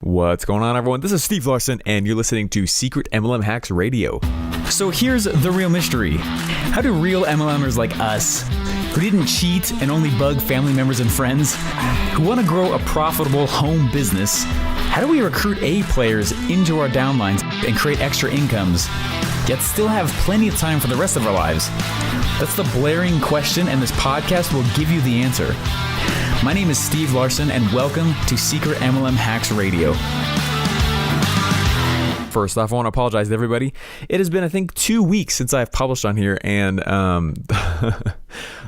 What's going on, everyone? This is Steve Larson, and you're listening to Secret MLM Hacks Radio. So here's the real mystery. How do real MLMers like us, who didn't cheat and only bug family members and friends, who want to grow a profitable home business, how do we recruit A players into our downlines and create extra incomes, yet still have plenty of time for the rest of our lives? That's the blaring question, and this podcast will give you the answer. My name is Steve Larson, and welcome to Secret MLM Hacks Radio. First off, I want to apologize to everybody. It has been, I think, 2 weeks since I've published on here, and the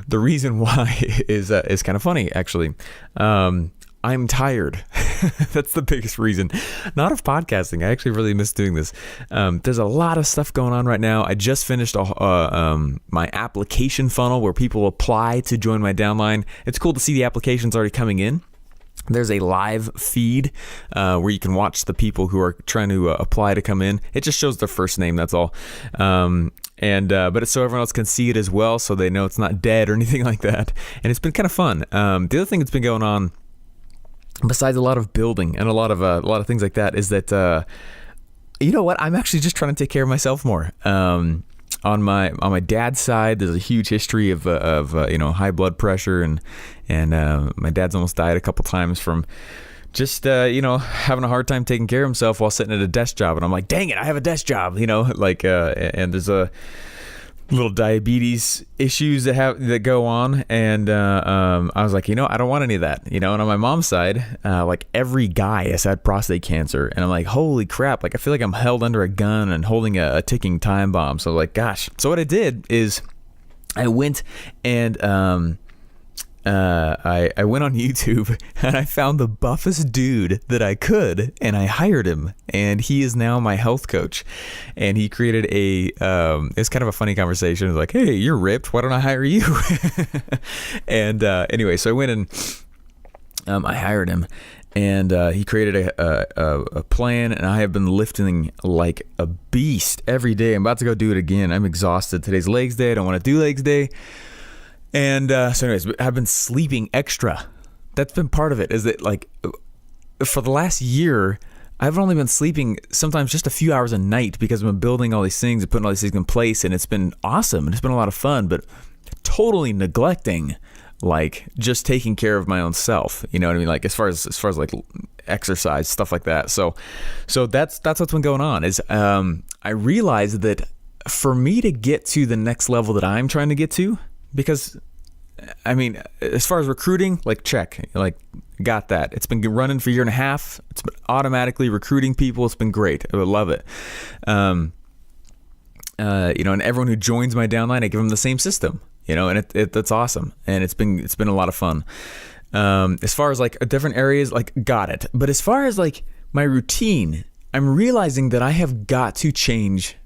reason why is kind of funny, actually. I'm tired. That's the biggest reason. Not of podcasting. I actually really miss doing this. There's a lot of stuff going on right now. I just finished my application funnel where people apply to join my downline. It's cool to see the applications already coming in. There's a live feed where you can watch the people who are trying to apply to come in. It just shows their first name, that's all. But it's so everyone else can see it as well, so they know it's not dead or anything like that. And it's been kind of fun. The other thing that's been going on, besides a lot of building and a lot of things like that, is that you know what? I'm actually just trying to take care of myself more. On my dad's side, there's a huge history of high blood pressure, and my dad's almost died a couple times from just having a hard time taking care of himself while sitting at a desk job. And I'm like, dang it, I have a desk job, and there's a little diabetes issues that go on, and I was like, I don't want any of that, and on my mom's side, like every guy has had prostate cancer, and I'm like, holy crap, like I feel like I'm held under a gun and holding a ticking time bomb. So like, gosh. So what I did is I went and I went on YouTube and I found the buffest dude that I could, and I hired him, and he is now my health coach. And he created it's kind of a funny conversation. It's like, hey, you're ripped, why don't I hire you? And anyway, so I went and I hired him, and he created a plan, and I have been lifting like a beast every day. I'm about to go do it again. I'm exhausted. Today's legs day. I don't want to do legs day. And so anyways, I've been sleeping extra. That's been part of it, is that like for the last year, I've only been sleeping sometimes just a few hours a night because I've been building all these things and putting all these things in place, and it's been awesome. And it's been a lot of fun, but totally neglecting like just taking care of my own self. You know what I mean? Like as far as like exercise, stuff like that. So that's what's been going on is I realized that for me to get to the next level that I'm trying to get to, because I mean, as far as recruiting, like check, like got that. It's been running for a year and a half. It's been automatically recruiting people. It's been great. I love it. And everyone who joins my downline, I give them the same system, and that's awesome. And it's been a lot of fun. As far as like different areas, like got it. But as far as like my routine, I'm realizing that I have got to change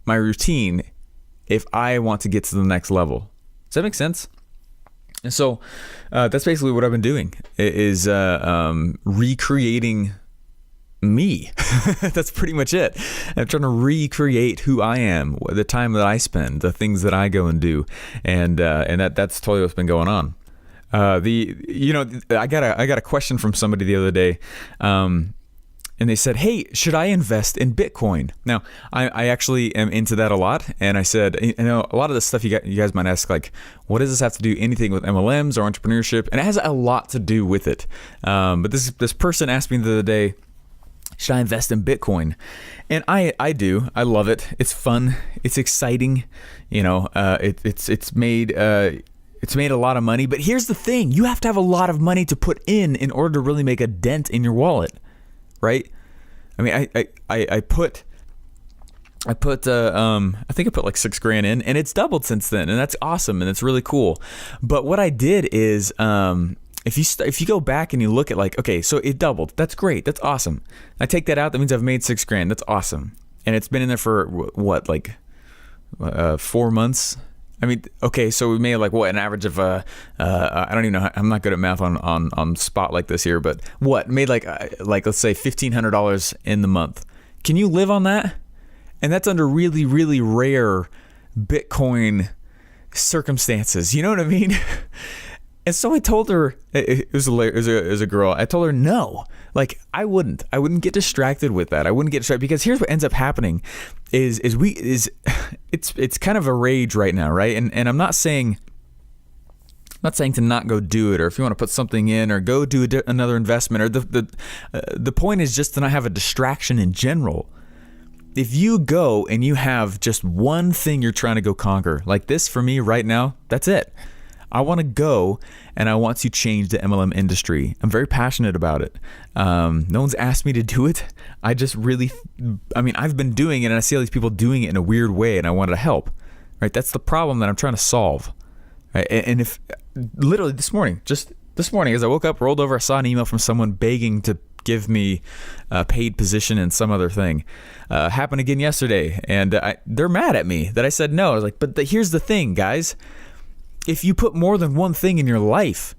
my routine if I want to get to the next level. Does that make sense? And so that's basically what I've been doing is recreating me. That's pretty much it. I'm trying to recreate who I am, the time that I spend, the things that I go and do, and that's totally what's been going on. I got a question from somebody the other day. And they said, hey, should I invest in Bitcoin? Now, I actually am into that a lot. And I said, a lot of the stuff you guys might ask, like, what does this have to do anything with MLMs or entrepreneurship? And it has a lot to do with it. But this person asked me the other day, should I invest in Bitcoin? And I do. I love it. It's fun. It's exciting. It's made a lot of money. But here's the thing. You have to have a lot of money to put in order to really make a dent in your wallet. Right? I mean, I think I put like $6,000 in, and it's doubled since then, and that's awesome, and it's really cool. But what I did is, if you go back and you look at like, okay, so it doubled. That's great. That's awesome. I take that out. That means I've made $6,000. That's awesome. And it's been in there for what, like 4 months. I mean, okay, so we made like what, an average of I don't even know. I'm not good at math on spot like this here, but what made like let's say $1,500 in the month. Can you live on that? And that's under really, really rare Bitcoin circumstances. You know what I mean? And so I told her, it was a girl. I told her, no, like I wouldn't get distracted with that. I wouldn't get distracted, because here's what ends up happening it's kind of a rage right now. Right. And I'm not saying to not go do it, or if you want to put something in or go do another investment, or the point is just to not have a distraction in general. If you go and you have just one thing you're trying to go conquer, like this for me right now, that's it. I want to go and I want to change the MLM industry. I'm very passionate about it. No one's asked me to do it. I just really, I've been doing it, and I see all these people doing it in a weird way, and I wanted to help. Right? That's the problem that I'm trying to solve. Right? And if literally just this morning, as I woke up, rolled over, I saw an email from someone begging to give me a paid position in some other thing. Happened again yesterday, and they're mad at me that I said no. I was like, but here's the thing, guys. If you put more than one thing in your life,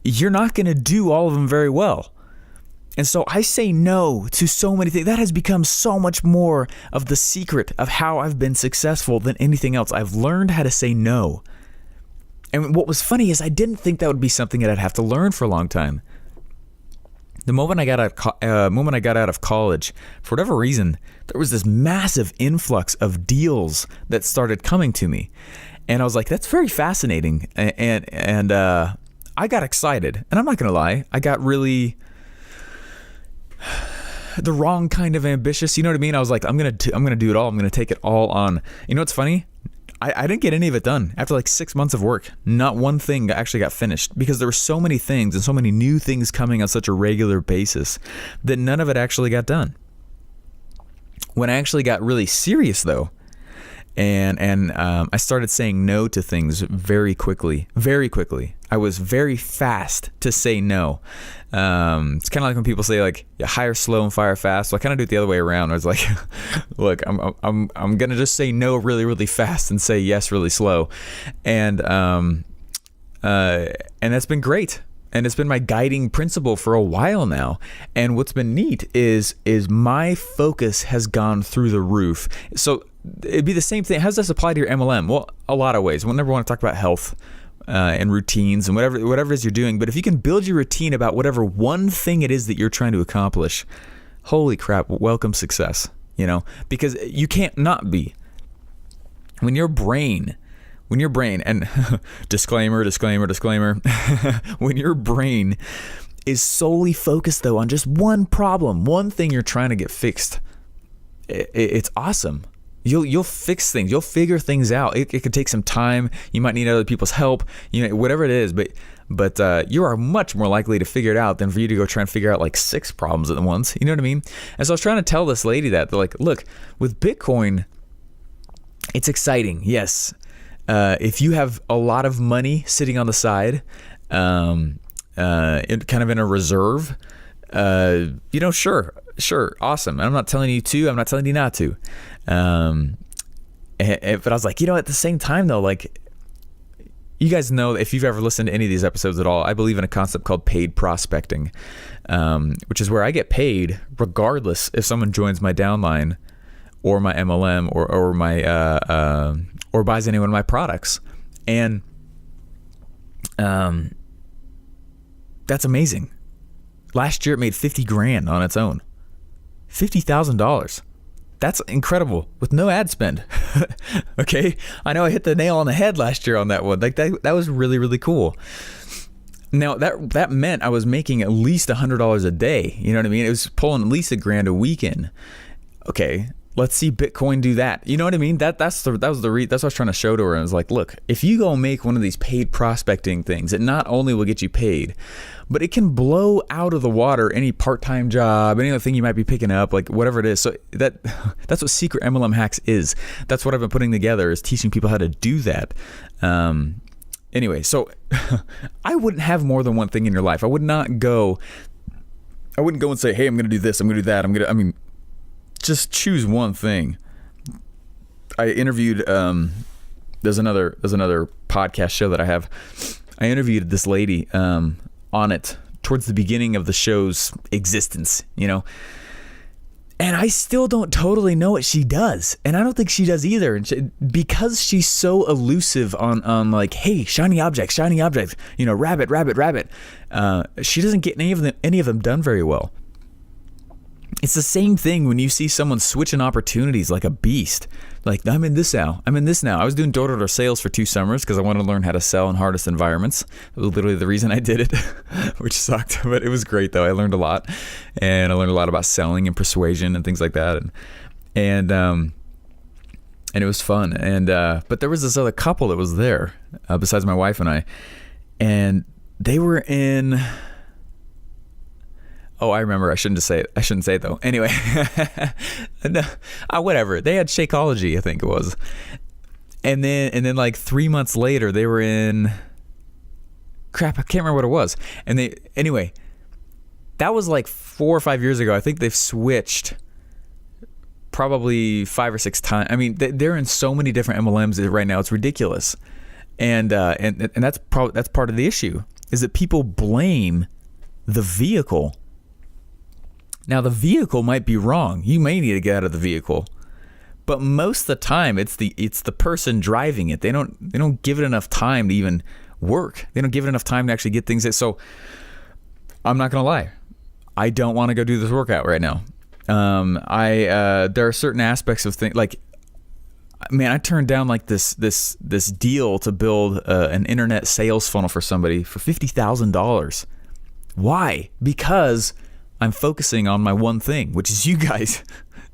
you're not going to do all of them very well. And so I say no to so many things. That has become so much more of the secret of how I've been successful than anything else. I've learned how to say no. And what was funny is I didn't think that would be something that I'd have to learn for a long time. The moment I got out of college, for whatever reason, there was this massive influx of deals that started coming to me. And I was like, that's very fascinating. And I got excited. And I'm not going to lie, I got really the wrong kind of ambitious. You know what I mean? I was like, I'm going to do it all. I'm going to take it all on. You know what's funny? I didn't get any of it done. After like 6 months of work, not one thing actually got finished, because there were so many things and so many new things coming on such a regular basis that none of it actually got done. When I actually got really serious though, and I started saying no to things very quickly. I was very fast to say no. It's kind of like when people say like, yeah, hire slow and fire fast. So I kind of do it the other way around. I was like, look, I'm gonna just say no really, really fast and say yes really slow, and that's been great. And it's been my guiding principle for a while now. And what's been neat is my focus has gone through the roof. So it'd be the same thing. How does this apply to your MLM? Well, a lot of ways. We'll never want to talk about health and routines and whatever it is you're doing. But if you can build your routine about whatever one thing it is that you're trying to accomplish, holy crap, welcome success. You know, because you can't not be. When your brain, and disclaimer, when your brain is solely focused though on just one problem, one thing you're trying to get fixed, it's awesome. You'll fix things. You'll figure things out. It could take some time. You might need other people's help. You know, whatever it is. But you are much more likely to figure it out than for you to go try and figure out like 6 problems at once. You know what I mean? And so I was trying to tell this lady that, they're like, look, with Bitcoin, it's exciting. Yes. If you have a lot of money sitting on the side, kind of in a reserve, sure, awesome. And I'm not telling you to, I'm not telling you not to. But I was like, at the same time though, like, you guys know, if you've ever listened to any of these episodes at all, I believe in a concept called paid prospecting, which is where I get paid regardless if someone joins my downline or my MLM or my or buys any one of my products. And that's amazing. Last year it made $50,000 on its own. $50,000. That's incredible with no ad spend. Okay, I know I hit the nail on the head last year on that one. Like that was really, really cool. Now that meant I was making at least $100 a day. You know what I mean? It was pulling at least $1,000 a weekend. Okay, let's see Bitcoin do that. You know what I mean? That's what I was trying to show to her. I was like, look, if you go make one of these paid prospecting things, it not only will get you paid, but it can blow out of the water any part-time job, any other thing you might be picking up, like whatever it is. So that's what Secret MLM Hacks is. That's what I've been putting together, is teaching people how to do that. Anyway, so I wouldn't have more than one thing in your life. I wouldn't go and say, hey, I'm going to do this, I'm going to do that. Just choose one thing. I interviewed, there's another podcast show that I have. I interviewed this lady on it towards the beginning of the show's existence, And I still don't totally know what she does. And I don't think she does either. And because she's so elusive on like, hey, shiny object, rabbit. She doesn't get any of them done very well. It's the same thing when you see someone switching opportunities like a beast. Like, I'm in this now. I was doing door-to-door sales for 2 summers because I wanted to learn how to sell in hardest environments. That was literally the reason I did it, which sucked, but it was great though. I learned a lot, and I learned a lot about selling and persuasion and things like that, and it was fun. And but there was this other couple that was there besides my wife and I, and they were in. Oh, I remember. I shouldn't say it though. Anyway, whatever. They had Shakeology, I think it was, and then like 3 months later, they were in. Crap, I can't remember what it was. And anyway, that was like 4 or 5 years ago. I think they've switched probably 5 or 6 times. I mean, they're in so many different MLMs right now. It's ridiculous, and that's part of the issue is that people blame the vehicle. Now, the vehicle might be wrong. You may need to get out of the vehicle, but most of the time, it's the person driving it. They don't give it enough time to even work. They don't give it enough time to actually get things. So, I'm not gonna lie, I don't want to go do this workout right now. There are certain aspects of things like, man, I turned down like this deal to build an internet sales funnel for somebody for $50,000. Why? Because I'm focusing on my one thing, which is you guys.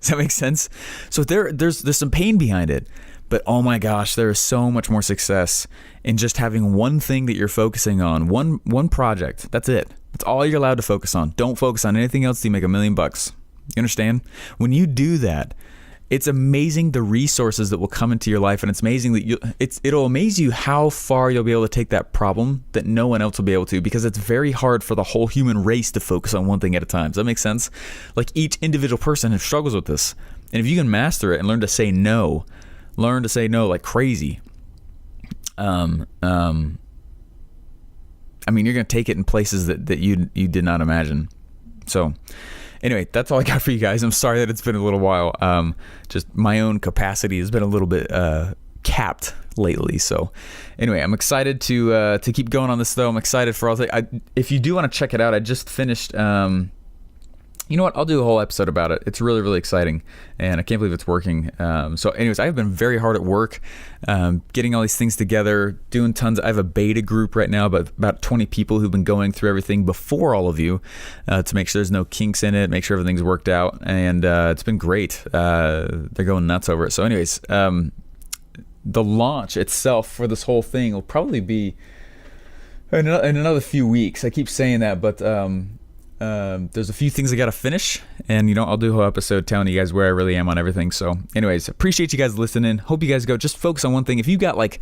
Does that make sense? So there's some pain behind it, but oh my gosh, there is so much more success in just having one thing that you're focusing on, one project. That's it. That's all you're allowed to focus on. Don't focus on anything else till you make $1 million. You understand? When you do that, it's amazing the resources that will come into your life, and it's amazing that it'll amaze you how far you'll be able to take that problem that no one else will be able to, because it's very hard for the whole human race to focus on one thing at a time. Does that make sense? Like each individual person struggles with this, and if you can master it and learn to say no like crazy, I mean, you're gonna take it in places that you did not imagine. So. Anyway, that's all I got for you guys. I'm sorry that it's been a little while. Just my own capacity has been a little bit capped lately. So anyway, I'm excited to keep going on this though. I'm excited for all. If you do want to check it out, I just finished. You know what? I'll do a whole episode about it. It's really, really exciting, and I can't believe it's working. So anyways, I've been very hard at work, getting all these things together, doing tons. I have a beta group right now, but about 20 people who've been going through everything before all of you to make sure there's no kinks in it, make sure everything's worked out, and it's been great. They're going nuts over it. So anyways, the launch itself for this whole thing will probably be in another few weeks. I keep saying that, but there's a few things I gotta finish, and I'll do a whole episode telling you guys where I really am on everything. So anyways, appreciate you guys listening. Hope you guys just focus on one thing. If you got like,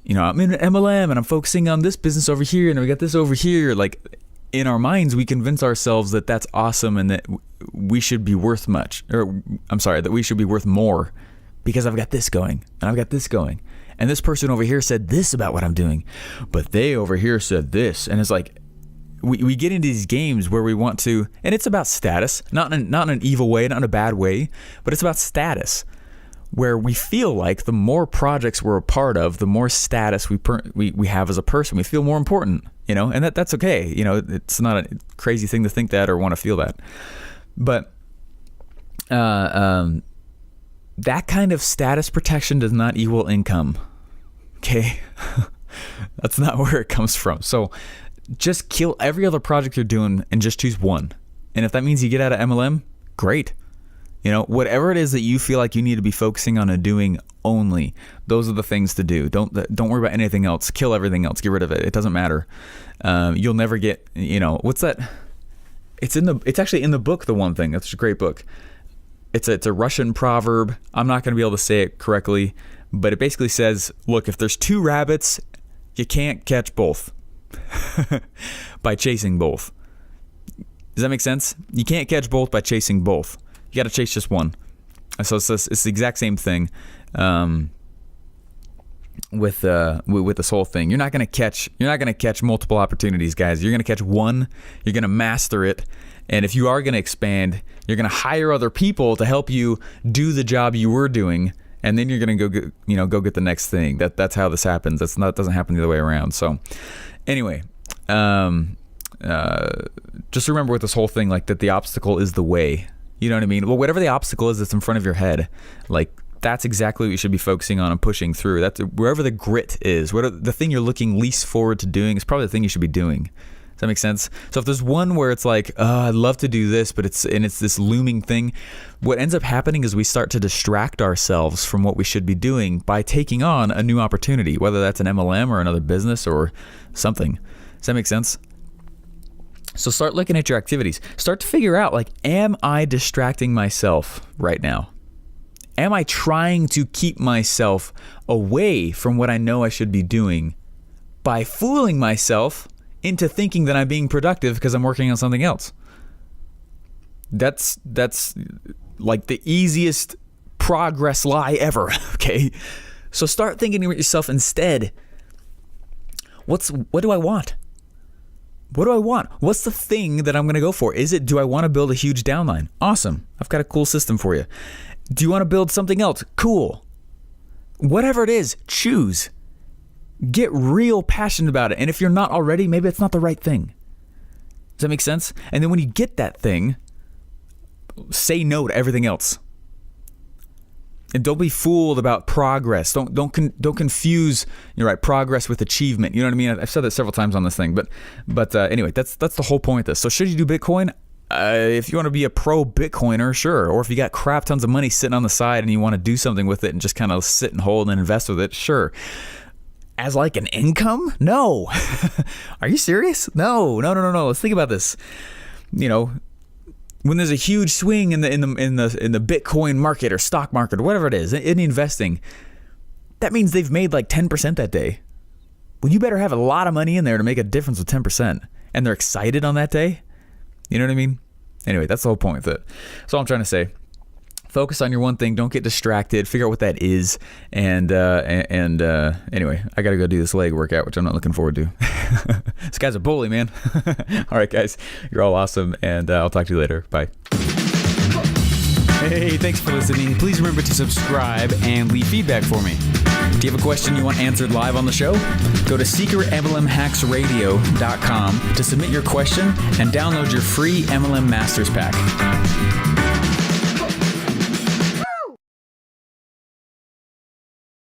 I'm in an MLM and I'm focusing on this business over here and we got this over here, like in our minds we convince ourselves that that's awesome and that we should be worth that we should be worth more because I've got this going and I've got this going, and this person over here said this about what I'm doing, but they over here said this, and it's like we get into these games where we want to, and it's about status, not in an evil way, not in a bad way, but it's about status, where we feel like the more projects we're a part of, the more status we have as a person. We feel more important, and that's okay. It's not a crazy thing to think that or want to feel that, but that kind of status protection does not equal income. Okay, that's not where it comes from. So just kill every other project you're doing and just choose one. And if that means you get out of MLM, great. Whatever it is that you feel like you need to be focusing on and doing only, those are the things to do. Don't worry about anything else. Kill everything else. Get rid of it. It doesn't matter. You'll never get, what's that? It's actually in the book, The One Thing. That's a great book. It's a Russian proverb. I'm not going to be able to say it correctly, but it basically says, look, if there's 2 rabbits, you can't catch both. By chasing both. Does that make sense? You can't catch both by chasing both. You got to chase just one. So it's the exact same thing with this whole thing. You're not gonna catch multiple opportunities, guys. You're gonna catch one. You're gonna master it, And if you are going to expand, you're going to hire other people to help you do the job you were doing, and then you're going to go get the next thing. That's how this happens. Doesn't happen the other way around. So anyway, just remember with this whole thing, like, that the obstacle is the way. You know what I mean? Well, whatever the obstacle is that's in front of your head, like, that's exactly what you should be focusing on and pushing through. That's wherever the grit is, the thing you're looking least forward to doing is probably the thing you should be doing. Does that make sense? So if there's one where it's like, I'd love to do this, but it's this looming thing, what ends up happening is we start to distract ourselves from what we should be doing by taking on a new opportunity, whether that's an MLM or another business or something. Does that make sense? So start looking at your activities. Start to figure out, like, am I distracting myself right now? Am I trying to keep myself away from what I know I should be doing by fooling myself into thinking that I'm being productive because I'm working on something else? That's like the easiest progress lie ever, okay? So start thinking to yourself instead, what do I want? What do I want? What's the thing that I'm going to go for? Do I want to build a huge downline? Awesome. I've got a cool system for you. Do you want to build something else? Cool. Whatever it is, choose. Get real passionate about it. And if you're not already, maybe it's not the right thing. Does that make sense? And then when you get that thing, say no to everything else. And don't be fooled about progress. Don't confuse, progress with achievement. You know what I mean? I've said that several times on this thing. But anyway, that's the whole point of this. So should you do Bitcoin? If you want to be a pro Bitcoiner, sure. Or if you got crap tons of money sitting on the side and you want to do something with it and just kind of sit and hold and invest with it, sure. As like an income? No. Are you serious? No. Let's think about this. When there's a huge swing in the Bitcoin market or stock market or whatever it is, in investing, that means they've made like 10% that day. Well, you better have a lot of money in there to make a difference with 10%. And they're excited on that day. You know what I mean? Anyway, that's the whole point of it. That's all I'm trying to say. Focus on your one thing. Don't get distracted. Figure out what that is. And anyway, I got to go do this leg workout, which I'm not looking forward to. This guy's a bully, man. All right, guys. You're all awesome. And I'll talk to you later. Bye. Hey, thanks for listening. Please remember to subscribe and leave feedback for me. Do you have a question you want answered live on the show? Go to secretmlmhacksradio.com to submit your question and download your free MLM Masters Pack.